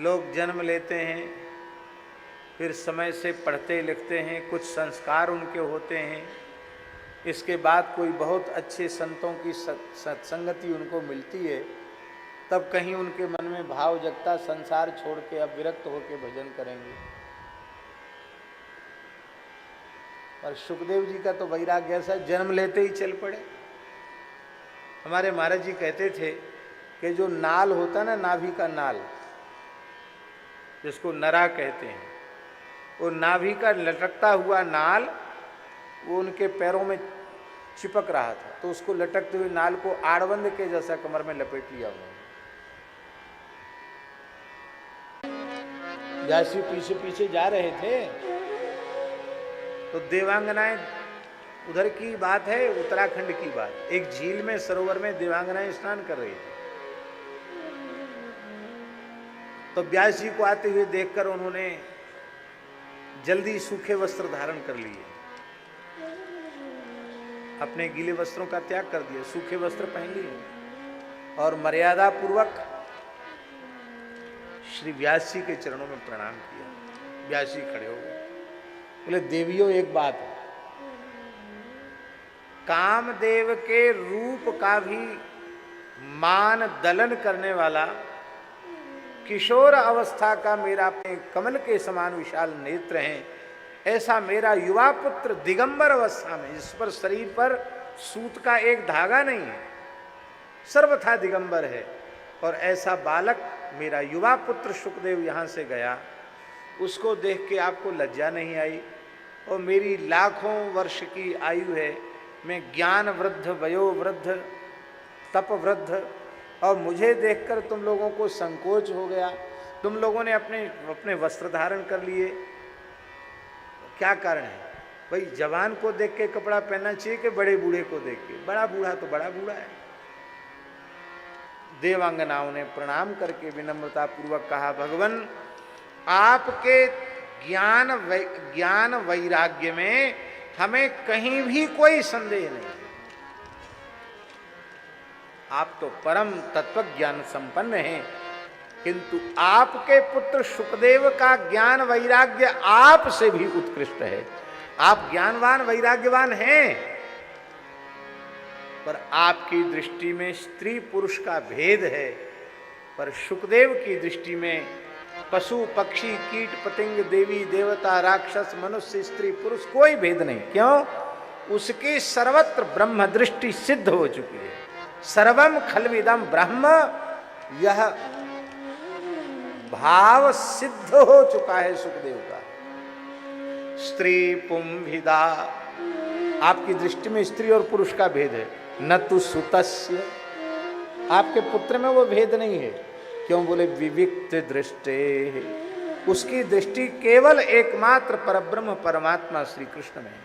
लोग जन्म लेते हैं, फिर समय से पढ़ते लिखते हैं, कुछ संस्कार उनके होते हैं, इसके बाद कोई बहुत अच्छे संतों की सत्संगति उनको मिलती है, तब कहीं उनके मन में भाव जगता संसार छोड़ के अब विरक्त होकर भजन करेंगे। पर सुखदेव जी का तो वैराग्य ऐसा, जन्म लेते ही चल पड़े। हमारे महाराज जी कहते थे कि जो नाल होता ना, नाभि का नाल, जिसको नरा कहते हैं, वो नाभि का लटकता हुआ नाल वो उनके पैरों में चिपक रहा था, तो उसको लटकते हुए नाल को आड़बंद के जैसा कमर में लपेट लिया उन्होंने। व्यासी पीछे पीछे जा रहे थे तो देवांगनाएं, उधर की बात है, उत्तराखंड की बात, एक झील में सरोवर में देवांगनाएं स्नान कर रही थी। तो व्यास जी को आते हुए देखकर उन्होंने जल्दी सूखे वस्त्र धारण कर लिए, अपने गीले वस्त्रों का त्याग कर दिया, सूखे वस्त्र पहन लिए और मर्यादा पूर्वक श्री व्यास जी के चरणों में प्रणाम किया। व्यास जी खड़े हो गए, बोले देवियों एक बात है, कामदेव के रूप का भी मान दलन करने वाला किशोर अवस्था का मेरा अपने कमल के समान विशाल नेत्र हैं, ऐसा मेरा युवा पुत्र दिगंबर अवस्था में, जिस पर शरीर पर सूत का एक धागा नहीं है, सर्वथा दिगंबर है, और ऐसा बालक मेरा युवा पुत्र सुखदेव यहाँ से गया, उसको देख के आपको लज्जा नहीं आई? और मेरी लाखों वर्ष की आयु है, मैं ज्ञान वृद्ध, वयो वृद्ध, तप वृद्ध, और मुझे देखकर तुम लोगों को संकोच हो गया, तुम लोगों ने अपने अपने वस्त्र धारण कर लिए, क्या कारण है? भाई जवान को देख के कपड़ा पहनना चाहिए कि बड़े बूढ़े को देख के? बड़ा बूढ़ा तो बड़ा बूढ़ा है। देवांगनाओं ने प्रणाम करके विनम्रता पूर्वक कहा, भगवान आपके ज्ञान वैराग्य में हमें कहीं भी कोई संदेह नहीं, आप तो परम तत्व ज्ञान संपन्न हैं, किंतु आपके पुत्र सुखदेव का ज्ञान वैराग्य आप से भी उत्कृष्ट है। आप ज्ञानवान वैराग्यवान हैं, पर आपकी दृष्टि में स्त्री पुरुष का भेद है, पर सुखदेव की दृष्टि में पशु पक्षी कीट पतंग देवी देवता राक्षस मनुष्य स्त्री पुरुष कोई भेद नहीं। क्यों? उसकी सर्वत्र ब्रह्म दृष्टि सिद्ध हो चुकी है। सर्वम खलविदम ब्रह्म, यह भाव सिद्ध हो चुका है सुखदेव का। स्त्री पुंभिदा, आपकी दृष्टि में स्त्री और पुरुष का भेद है। न तु सुतस्य, आपके पुत्र में वो भेद नहीं है। क्यों? बोले विविक्त दृष्टे, उसकी दृष्टि केवल एकमात्र परब्रह्म परमात्मा श्री कृष्ण में है।